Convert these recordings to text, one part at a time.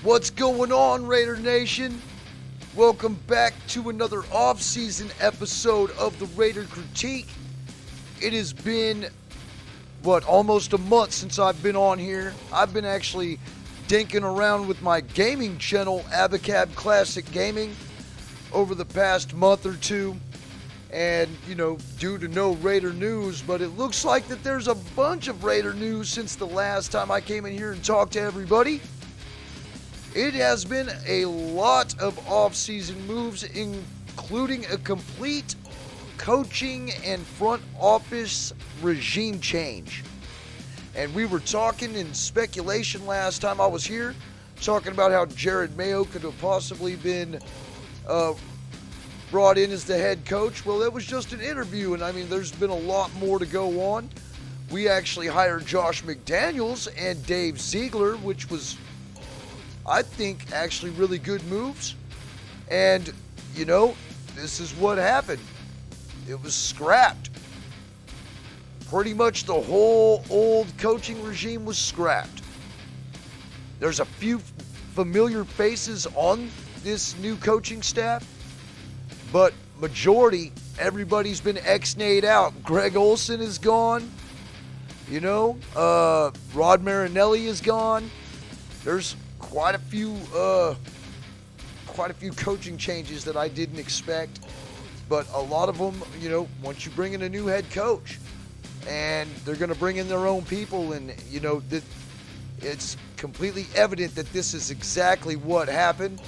What's going on, Raider Nation? Welcome back to another off-season episode of the Raider Critique. It has been, almost a month since I've been on here. I've been actually dinking around with my gaming channel, Abacab Classic Gaming, over the past month or two. And, due to no Raider news, but it looks like that there's a bunch of Raider news since the last time I came in here and talked to everybody. It has been a lot of off-season moves, including a complete coaching and front office regime change. And we were talking in speculation last time I was here, talking about how Jared Mayo could have possibly been brought in as the head coach. Well, that was just an interview, and there's been a lot more to go on. We actually hired Josh McDaniels and Dave Ziegler, which was, I think, actually really good moves. And, this is what happened. It was scrapped. Pretty much the whole old coaching regime was scrapped. There's a few familiar faces on this new coaching staff, but majority, everybody's been ex-nayed out. Greg Olson is gone. Rod Marinelli is gone. There's quite a few coaching changes that I didn't expect, but a lot of them, once you bring in a new head coach, and they're going to bring in their own people, and it's completely evident that this is exactly what happened.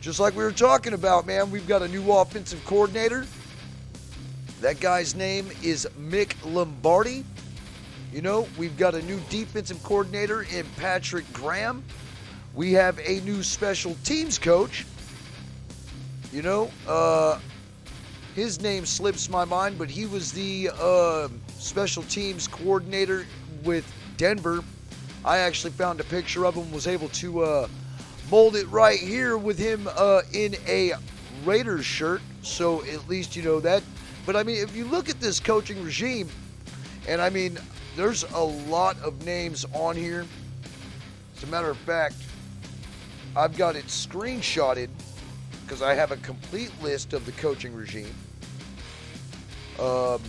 Just like we were talking about, man, we've got a new offensive coordinator. That guy's name is Mick Lombardi. We've got a new defensive coordinator in Patrick Graham. We have a new special teams coach. His name slips my mind, but he was the special teams coordinator with Denver. I actually found a picture of him, was able to mold it right here with him in a Raiders shirt. So at least you know that. But if you look at this coaching regime, and there's a lot of names on here. As a matter of fact, I've got it screenshotted because I have a complete list of the coaching regime. But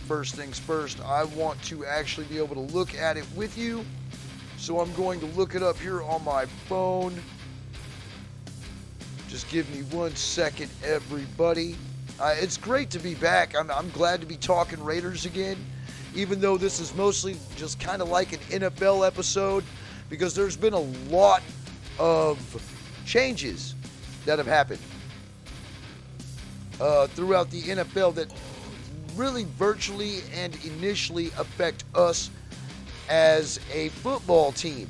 first things first, I want to actually be able to look at it with you. So I'm going to look it up here on my phone. Just give me 1 second, everybody. It's great to be back. I'm glad to be talking Raiders again, even though this is mostly just kind of like an NFL episode, because there's been a lot of changes that have happened throughout the NFL that really virtually and initially affect us as a football team.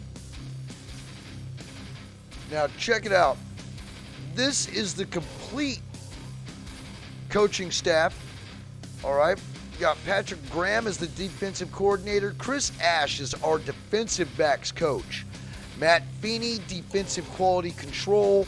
Now check it out. This is the complete coaching staff. All right. We got Patrick Graham as the defensive coordinator. Chris Ash is our defensive backs coach. Matt Feeney, defensive quality control.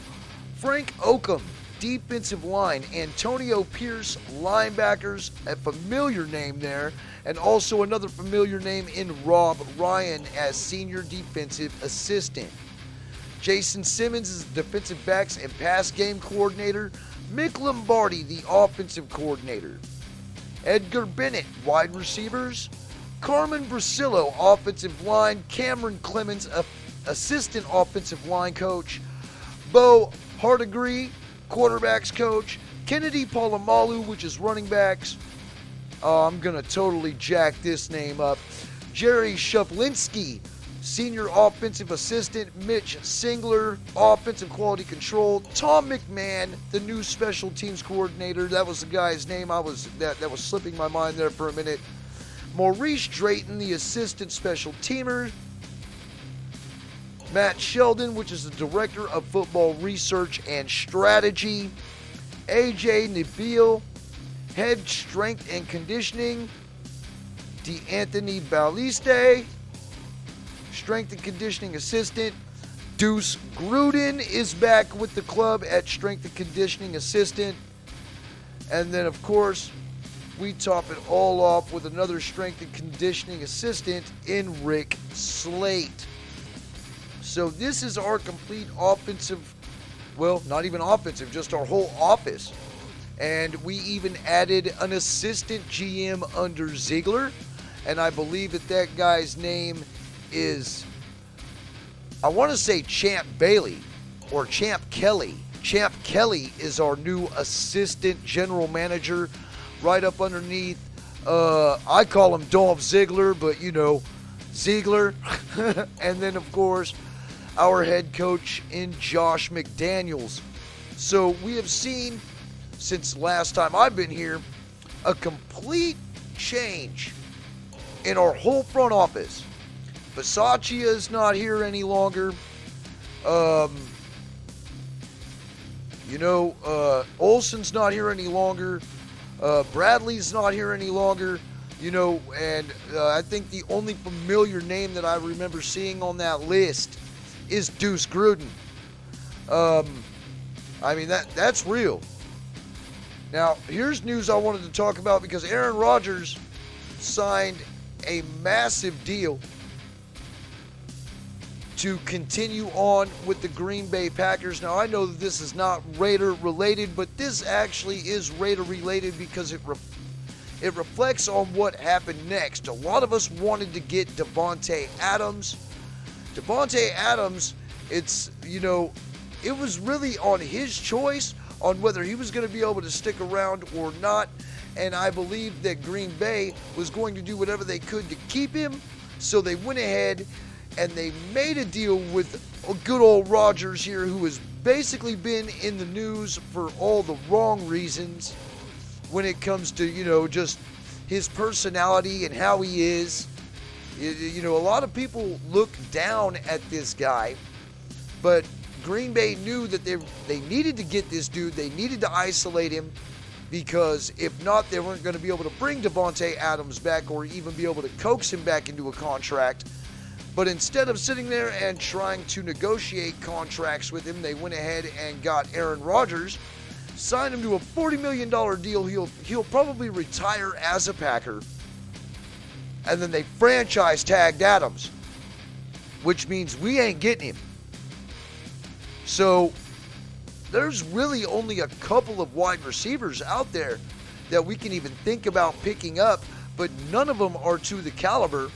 Frank Oakham, defensive line. Antonio Pierce, linebackers, a familiar name there. And also another familiar name in Rob Ryan as senior defensive assistant. Jason Simmons is the defensive backs and pass game coordinator. Mick Lombardi, the offensive coordinator. Edgar Bennett, wide receivers. Carmen Brasillo, offensive line. Cameron Clemens, assistant offensive line coach. Bo Hardigree, quarterbacks coach. Kennedy Polamalu, which is running backs. I'm going to totally jack this name up. Jerry Shuplinski, senior offensive assistant. Mitch Singler, offensive quality control. Tom McMahon, the new special teams coordinator. That was the guy's name that was slipping my mind there for a minute. Maurice Drayton, the assistant special teamer. Matt Sheldon, which is the director of football research and strategy. AJ Nabil, head strength and conditioning. DeAnthony Baliste, strength and conditioning assistant. Deuce Gruden is back with the club at strength and conditioning assistant. And then, of course, we top it all off with another strength and conditioning assistant in Rick Slate. So this is our complete offensive, well, not even offensive, just our whole office. And we even added an assistant GM under Ziegler. And I believe that guy's name is, I want to say Champ Bailey or Champ Kelly. Champ Kelly is our new assistant general manager, right up underneath, I call him Dolph Ziggler, but you know, Ziegler. And then, of course, our head coach in Josh McDaniels. So we have seen, since last time I've been here, a complete change in our whole front office. Bisaccia is not here any longer. Olsen's not here any longer. Bradley's not here any longer. And I think the only familiar name that I remember seeing on that list is Deuce Gruden. That's real. Now, here's news I wanted to talk about because Aaron Rodgers signed a massive deal to continue on with the Green Bay Packers. Now, I know that this is not Raider related, but this actually is Raider related because it reflects on what happened next. A lot of us wanted to get Devonta Adams. Devonta Adams, it was really on his choice on whether he was going to be able to stick around or not. And I believe that Green Bay was going to do whatever they could to keep him. So they went ahead and they made a deal with good old Rodgers here, who has basically been in the news for all the wrong reasons when it comes to, just his personality and how he is. A lot of people look down at this guy, but Green Bay knew that they needed to get this dude. They needed to isolate him because if not, they weren't going to be able to bring Devonta Adams back or even be able to coax him back into a contract. But instead of sitting there and trying to negotiate contracts with him, they went ahead and got Aaron Rodgers, signed him to a $40 million deal. He'll probably retire as a Packer. And then they franchise tagged Adams, which means we ain't getting him. So there's really only a couple of wide receivers out there that we can even think about picking up, but none of them are to the caliber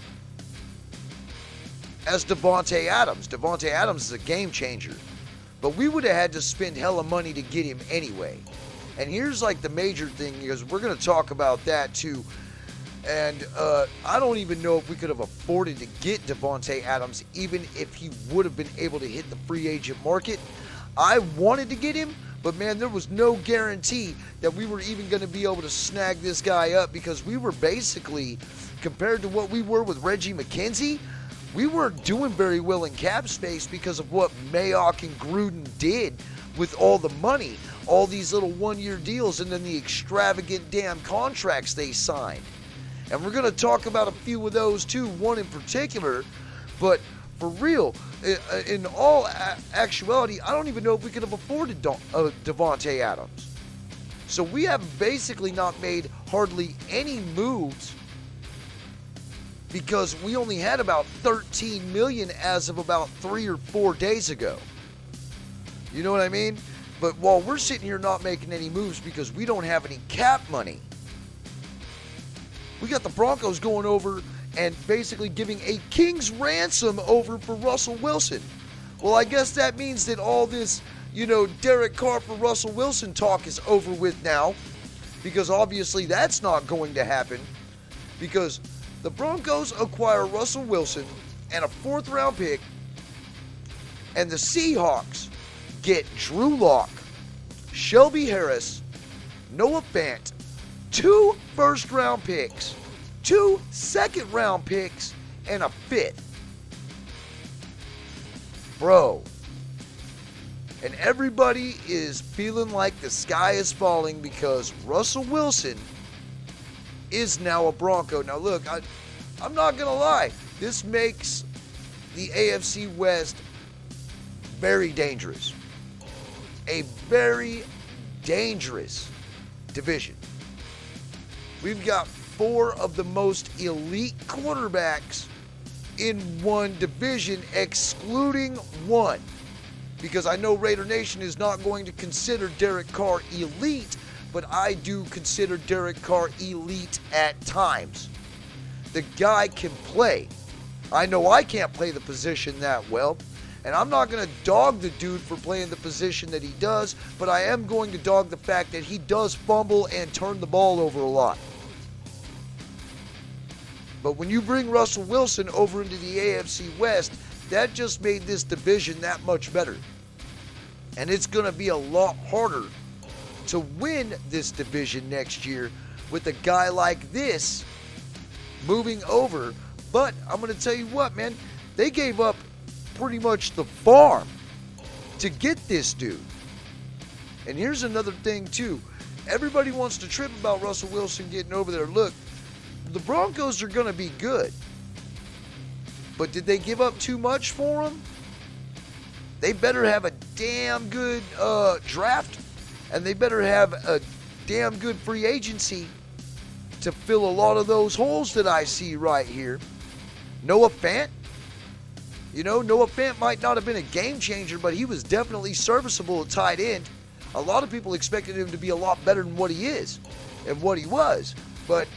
as Devonta Adams. Devonta Adams is a game changer, but we would have had to spend hella money to get him anyway. And here's like the major thing, because we're going to talk about that too. And I don't even know if we could have afforded to get Devonta Adams, even if he would have been able to hit the free agent market. I wanted to get him, but man, there was no guarantee that we were even going to be able to snag this guy up, because we were basically, compared to what we were with Reggie McKenzie, we weren't doing very well in cap space because of what Mayock and Gruden did with all the money, all these little one-year deals, and then the extravagant damn contracts they signed. And we're going to talk about a few of those too, one in particular. But for real, in all actuality, I don't even know if we could have afforded Devonta Adams. So we have basically not made hardly any moves because we only had about $13 million as of about 3 or 4 days ago. You know what I mean? But while we're sitting here not making any moves because we don't have any cap money, we got the Broncos going over and basically giving a king's ransom over for Russell Wilson. Well, I guess that means that all this, Derek Carr for Russell Wilson talk is over with now, because obviously that's not going to happen, because the Broncos acquire Russell Wilson and a 4th round pick, and the Seahawks get Drew Lock, Shelby Harris, Noah Fant, 2 first round picks, 2 second round picks, and a 5th. Bro. And everybody is feeling like the sky is falling because Russell Wilson is now a Bronco. Now look, I'm not going to lie. This makes the AFC West very dangerous. A very dangerous division. We've got 4 of the most elite quarterbacks in one division, excluding one. Because I know Raider Nation is not going to consider Derek Carr elite, but I do consider Derek Carr elite at times. The guy can play. I know I can't play the position that well, and I'm not going to dog the dude for playing the position that he does, but I am going to dog the fact that he does fumble and turn the ball over a lot. But when you bring Russell Wilson over into the AFC West, that just made this division that much better. And it's going to be a lot harder to win this division next year with a guy like this moving over. But I'm going to tell you what, man, they gave up pretty much the farm to get this dude. And here's another thing, too. Everybody wants to trip about Russell Wilson getting over there. Look, the Broncos are going to be good. But did they give up too much for him? They better have a damn good draft, and they better have a damn good free agency to fill a lot of those holes that I see right here. Noah Fant, Noah Fant might not have been a game changer, but he was definitely serviceable at tight end. A lot of people expected him to be a lot better than what he is and what he was. But,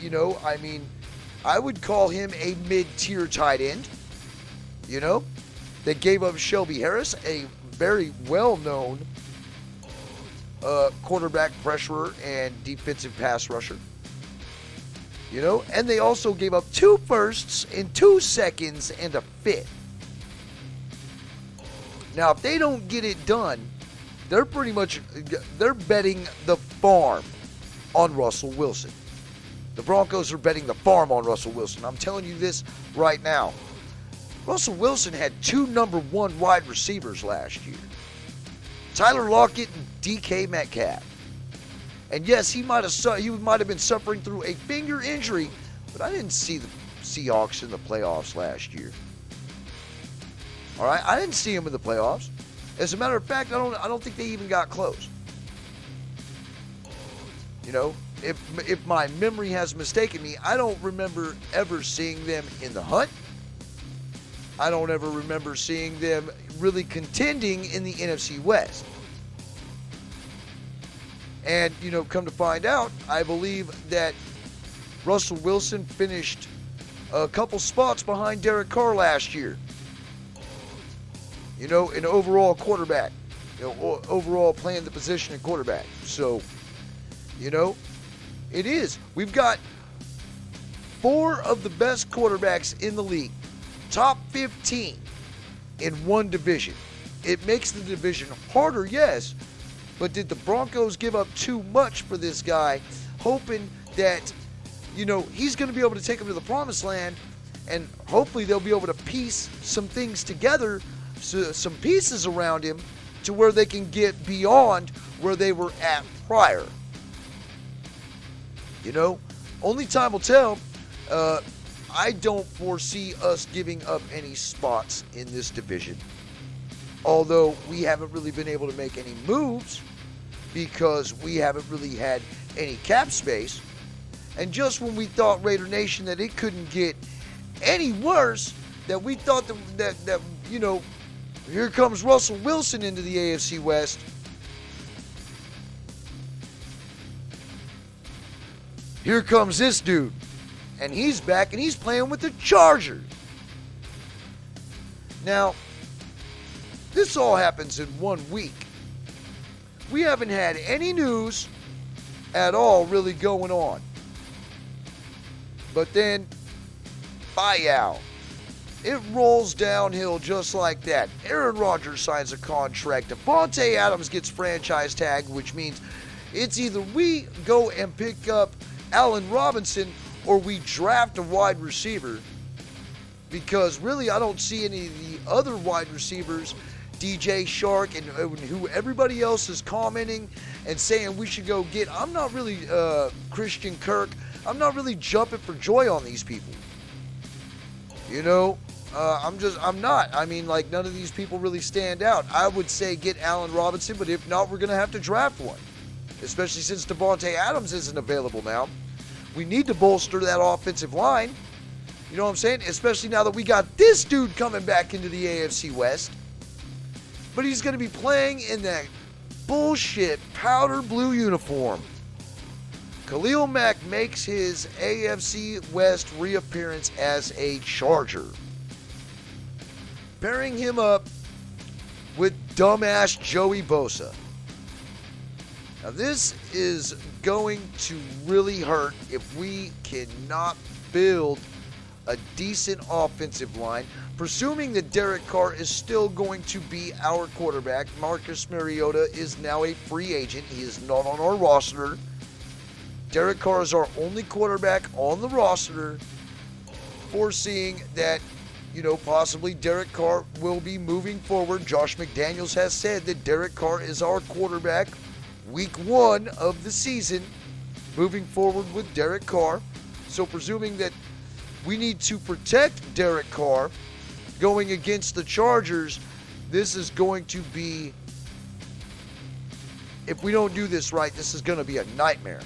I would call him a mid-tier tight end. They gave up Shelby Harris, a very well-known quarterback pressurer and defensive pass rusher. And they also gave up 2 firsts and 2 seconds and a 5th. Now, if they don't get it done, they're betting the farm on Russell Wilson. The Broncos are betting the farm on Russell Wilson. I'm telling you this right now. Russell Wilson had 2 number 1 wide receivers last year. Tyler Lockett and DK Metcalf. And yes, he might have been suffering through a finger injury, but I didn't see the Seahawks in the playoffs last year. All right, I didn't see him in the playoffs. As a matter of fact, I don't think they even got close. If my memory has mistaken me, I don't remember ever seeing them in the hunt. I don't ever remember seeing them really contending in the NFC West. And, come to find out, I believe that Russell Wilson finished a couple spots behind Derek Carr last year. An overall quarterback. Overall playing the position of quarterback. So, it is. We've got 4 of the best quarterbacks in the league. Top 15 in one division. It makes the division harder, yes, but did the Broncos give up too much for this guy, hoping that, he's going to be able to take them to the promised land, and hopefully they'll be able to piece some things together, some pieces around him, to where they can get beyond where they were at prior. Only time will tell. I don't foresee us giving up any spots in this division. Although we haven't really been able to make any moves because we haven't really had any cap space. And just when we thought, Raider Nation, that it couldn't get any worse, that we thought that here comes Russell Wilson into the AFC West. Here comes this dude. And he's back, and he's playing with the Chargers. Now, this all happens in 1 week. We haven't had any news at all really going on. But then, buyout. It rolls downhill just like that. Aaron Rodgers signs a contract. Devonta Adams gets franchise tag, which means it's either we go and pick up Allen Robinson or we draft a wide receiver, because really I don't see any of the other wide receivers, DJ Shark and who everybody else is commenting and saying we should go get. I'm not really Christian Kirk. I'm not really jumping for joy on these people. I'm not. None of these people really stand out. I would say get Allen Robinson, but if not, we're going to have to draft one, especially since Devonta Adams isn't available now. We need to bolster that offensive line. You know what I'm saying? Especially now that we got this dude coming back into the AFC West. But he's going to be playing in that bullshit powder blue uniform. Khalil Mack makes his AFC West reappearance as a Charger. Pairing him up with dumbass Joey Bosa. Now this is going to really hurt if we cannot build a decent offensive line. Presuming that Derek Carr is still going to be our quarterback. Marcus Mariota is now a free agent. He is not on our roster. Derek Carr is our only quarterback on the roster. Foreseeing that, possibly Derek Carr will be moving forward. Josh McDaniels has said that Derek Carr is our quarterback week 1 of the season. Moving forward with Derek Carr. So presuming that we need to protect Derek Carr going against the Chargers, this is going to be, if we don't do this right, this is going to be a nightmare.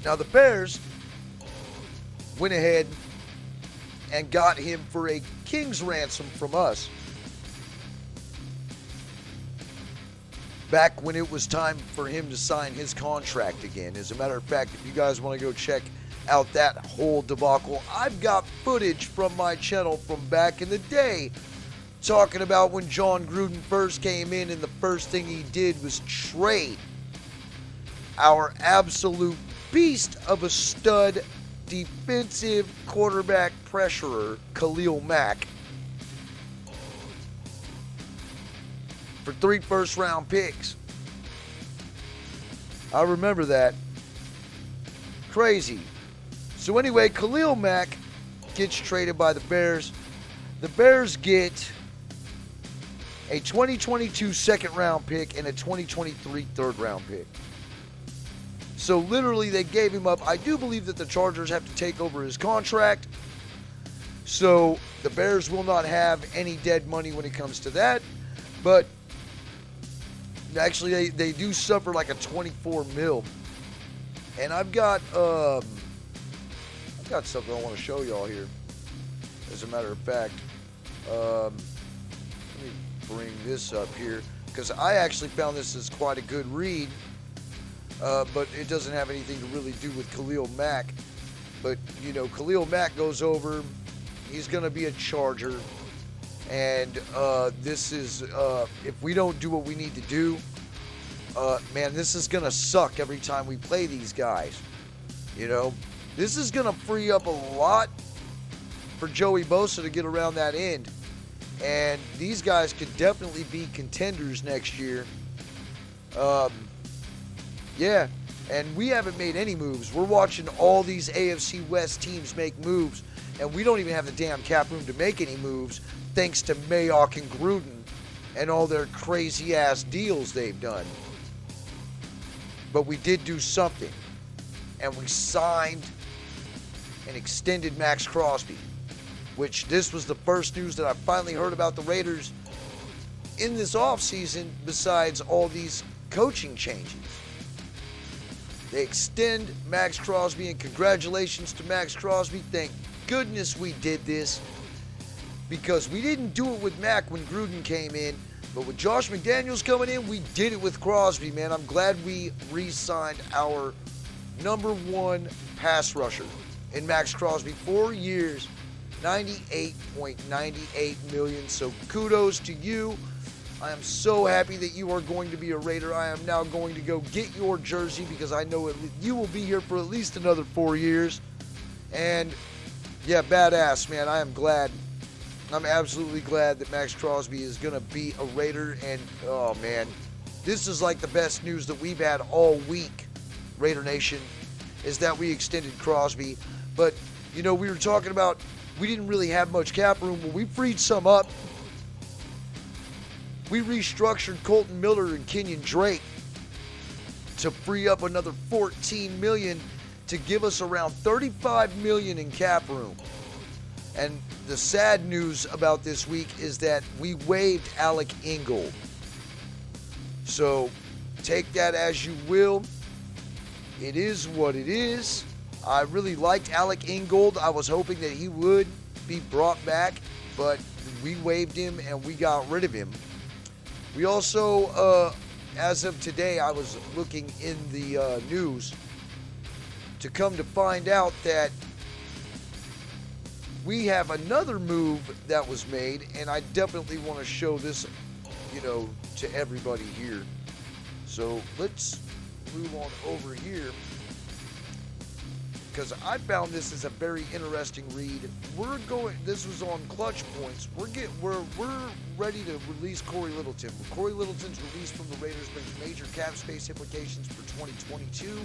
Now the Bears went ahead and got him for a king's ransom from us back when it was time for him to sign his contract again. As a matter of fact, if you guys want to go check out that whole debacle, I've got footage from my channel from back in the day talking about when John Gruden first came in and the first thing he did was trade our absolute beast of a stud defensive quarterback pressurer, Khalil Mack, for 3 first-round picks. I remember that. Crazy. So anyway, Khalil Mack gets traded by the Bears. The Bears get a 2022 second-round pick and a 2023 third-round pick. So literally they gave him up. I do believe that the Chargers have to take over his contract. So the Bears will not have any dead money when it comes to that. But actually they do suffer like a $24 million. And I've got something I want to show y'all here. As a matter of fact, let me bring this up here, because I actually found this as quite a good read. But it doesn't have anything to really do with Khalil Mack. But, Khalil Mack goes over. He's going to be a Charger. And this is, if we don't do what we need to do, man, this is going to suck every time we play these guys. This is going to free up a lot for Joey Bosa to get around that end. And these guys could definitely be contenders next year. Yeah, and we haven't made any moves. We're watching all these AFC West teams make moves, and we don't even have the damn cap room to make any moves, thanks to Mayock and Gruden and all their crazy-ass deals they've done. But we did do something, and we signed and extended Maxx Crosby, which this was the first news that I finally heard about the Raiders in this offseason besides all these coaching changes. They extend Maxx Crosby, and congratulations to Maxx Crosby. Thank goodness we did this, because we didn't do it with Mack when Gruden came in, but with Josh McDaniels coming in, we did it with Crosby, man. I'm glad we re-signed our number 1 pass rusher in Maxx Crosby. 4 years, $98.98 million. So kudos to you. I am so happy that you are going to be a Raider. I am now going to go get your jersey, because I know you will be here for at least another 4 years. And yeah, badass, man. I am glad. I'm absolutely glad that Maxx Crosby is going to be a Raider. And oh man, this is like the best news that we've had all week, Raider Nation, is that we extended Crosby. But we were talking about we didn't really have much cap room. Well, we freed some up. We restructured Colton Miller and Kenyon Drake to free up another $14 million to give us around $35 million in cap room. And the sad news about this week is that we waived Alec Ingold. So take that as you will. It is what it is. I really liked Alec Ingold. I was hoping that he would be brought back, but we waived him and we got rid of him. We also, as of today, I was looking in the news to come to find out that we have another move that was made, and I definitely want to show this, to everybody here. So let's move on over here, because I found this is a very interesting read. This was on Clutch Points. We're ready to release Corey Littleton. Corey Littleton's release from the Raiders brings major cap space implications for 2022.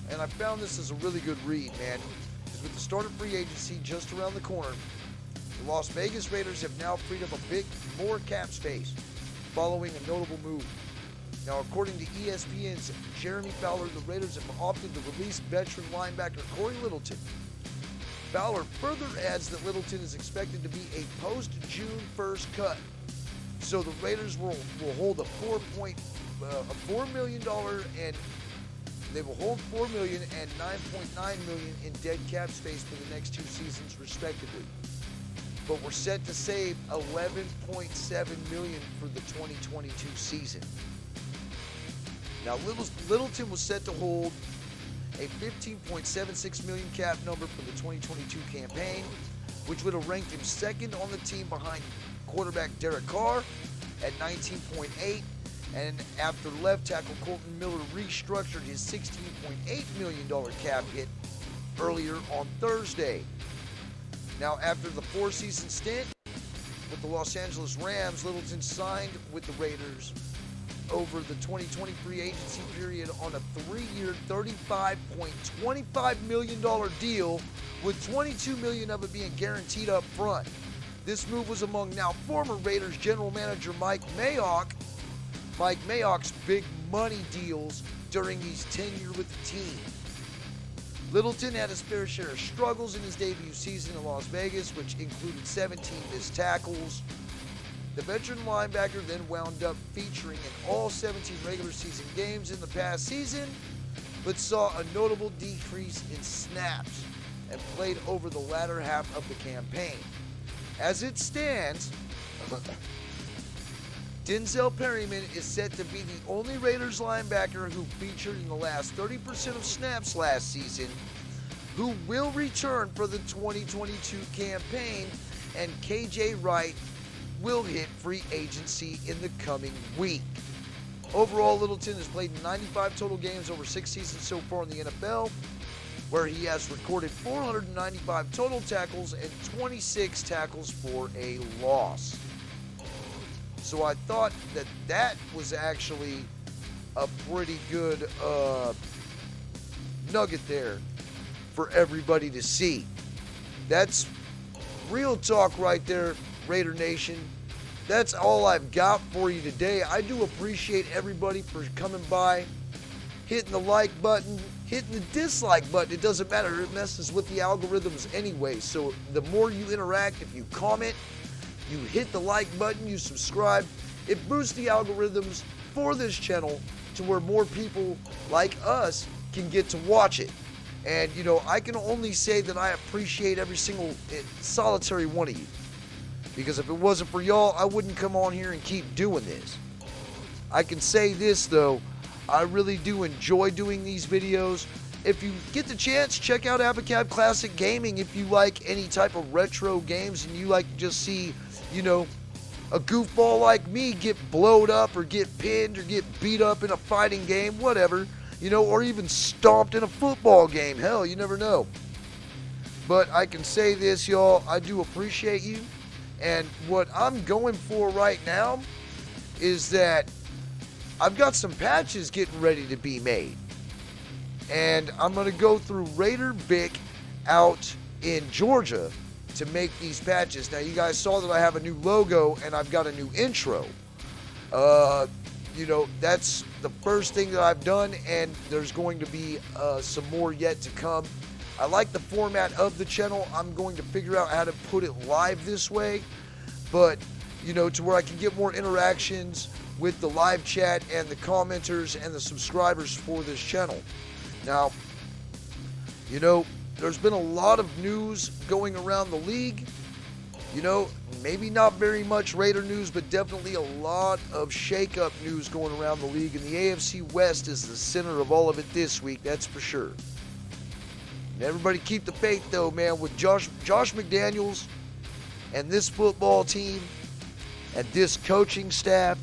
And I found this as a really good read, man. Because with the start of free agency just around the corner, the Las Vegas Raiders have now freed up more cap space following a notable move. Now, according to ESPN's Jeremy Fowler, the Raiders have opted to release veteran linebacker Corey Littleton. Fowler further adds that Littleton is expected to be a post-June 1st cut. So the Raiders will hold a $4 million and they will hold $4 million and $9.9 million in dead cap space for the next 2 seasons, respectively. But we're set to save $11.7 million for the 2022 season. Now, Littleton was set to hold a $15.76 million cap number for the 2022 campaign, which would have ranked him second on the team behind quarterback Derek Carr at $19.8. And after left tackle Colton Miller restructured his $16.8 million cap hit earlier on Thursday. Now, after the 4-season stint with the Los Angeles Rams, Littleton signed with the Raiders over the 2020 free agency period on a 3-year, $35.25 million deal, with $22 million of it being guaranteed up front. This move was among now former Raiders general manager Mike Mayock's big money deals during his tenure with the team. Littleton had his fair share of struggles in his debut season in Las Vegas, which included 17 missed tackles. The veteran linebacker then wound up featuring in all 17 regular season games in the past season, but saw a notable decrease in snaps and played over the latter half of the campaign. As it stands, Denzel Perryman is set to be the only Raiders linebacker who featured in the last 30% of snaps last season, who will return for the 2022 campaign, and KJ Wright will hit free agency in the coming week. Overall, Littleton has played 95 total games over 6 seasons so far in the NFL, where he has recorded 495 total tackles and 26 tackles for a loss. So I thought that was actually a pretty good nugget there for everybody to see. That's real talk right there, Raider Nation. That's all I've got for you today. I do appreciate everybody for coming by, hitting the like button, hitting the dislike button. It doesn't matter. It messes with the algorithms anyway. So the more you interact, if you comment, you hit the like button, you subscribe, it boosts the algorithms for this channel to where more people like us can get to watch it. And, I can only say that I appreciate every single solitary one of you. Because if it wasn't for y'all, I wouldn't come on here and keep doing this. I can say this, though. I really do enjoy doing these videos. If you get the chance, check out Abacab Classic Gaming if you like any type of retro games and you like to just see, a goofball like me get blowed up or get pinned or get beat up in a fighting game, whatever, or even stomped in a football game. Hell, you never know. But I can say this, y'all, I do appreciate you. And what I'm going for right now is that I've got some patches getting ready to be made. And I'm going to go through Raider Vic out in Georgia to make these patches. Now, you guys saw that I have a new logo and I've got a new intro. That's the first thing that I've done, and there's going to be some more yet to come. I like the format of the channel. I'm going to figure out how to put it live this way, but, to where I can get more interactions with the live chat and the commenters and the subscribers for this channel. Now, you know, there's been a lot of news going around the league. You know, maybe not very much Raider news, but definitely a lot of shake-up news going around the league. And the AFC West is the center of all of it this week, that's for sure. And everybody keep the faith, though, man, with Josh McDaniels and this football team and this coaching staff.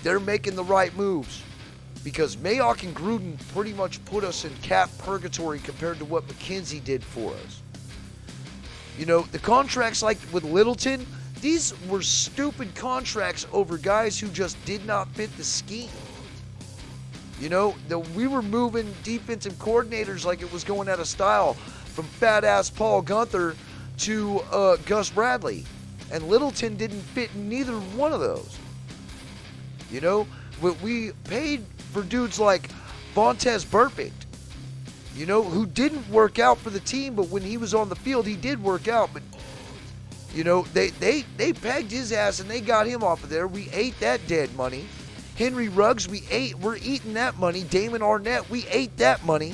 They're making the right moves, because Mayock and Gruden pretty much put us in cap purgatory compared to what McKenzie did for us. You know, the contracts like with Littleton, these were stupid contracts over guys who just did not fit the scheme. You know, we were moving defensive coordinators like it was going out of style, from fat-ass Paul Gunther to Gus Bradley. And Littleton didn't fit in neither one of those. You know, we paid for dudes like Vontaze Burfict, you know, who didn't work out for the team, but when he was on the field, he did work out. But, you know, they pegged his ass and they got him off of there. We ate that dead money. Henry Ruggs, we're eating that money. Damon Arnett, we ate that money.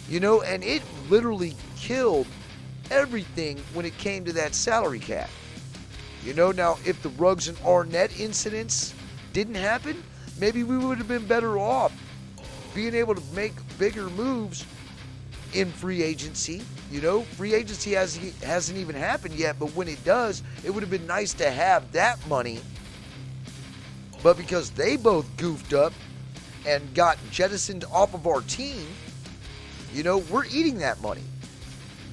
You know, and it literally killed everything when it came to that salary cap. You know, now if the Ruggs and Arnett incidents didn't happen, maybe we would have been better off being able to make bigger moves in free agency. You know, free agency hasn't even happened yet, but when it does, it would have been nice to have that money. But because they both goofed up and got jettisoned off of our team, you know, we're eating that money.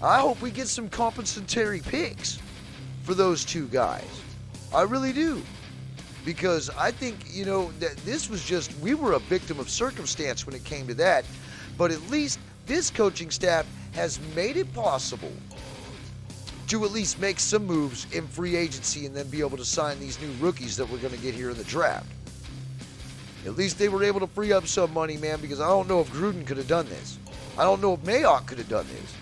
I hope we get some compensatory picks for those two guys. I really do. Because I think, you know, that this was just, we were a victim of circumstance when it came to that. But at least this coaching staff has made it possible to at least make some moves in free agency and then be able to sign these new rookies that we're going to get here in the draft. At least they were able to free up some money, man, because I don't know if Gruden could have done this. I don't know if Mayock could have done this.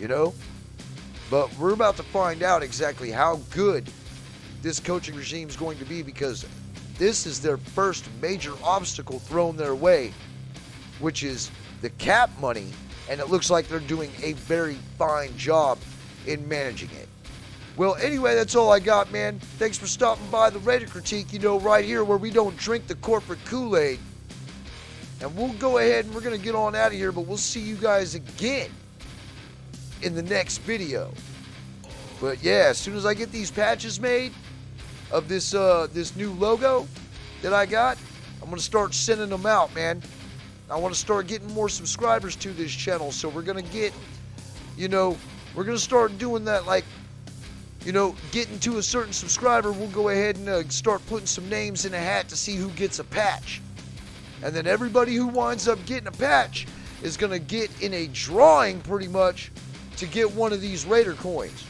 You know? But we're about to find out exactly how good this coaching regime is going to be, because this is their first major obstacle thrown their way, which is the cap money, and it looks like they're doing a very fine job in managing it. Well, anyway, that's all I got, man. Thanks for stopping by the Raider Critique, you know, right here where we don't drink the corporate Kool-Aid. And we'll go ahead and we're going to get on out of here, but we'll see you guys again in the next video. But yeah, as soon as I get these patches made of this new logo that I got, I'm going to start sending them out, man. I want to start getting more subscribers to this channel, so we're going to get, you know, we're going to start doing that, like, you know, getting to a certain subscriber, we'll go ahead and start putting some names in a hat to see who gets a patch. And then everybody who winds up getting a patch is going to get in a drawing, pretty much, to get one of these Raider coins.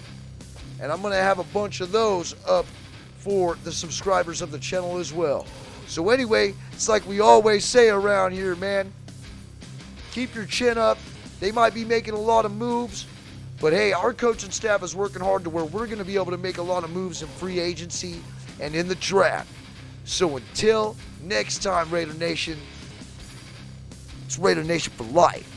And I'm going to have a bunch of those up for the subscribers of the channel as well. So anyway, it's like we always say around here, man. Keep your chin up. They might be making a lot of moves, but hey, our coaching staff is working hard to where we're going to be able to make a lot of moves in free agency and in the draft. So until next time, Raider Nation, it's Raider Nation for life.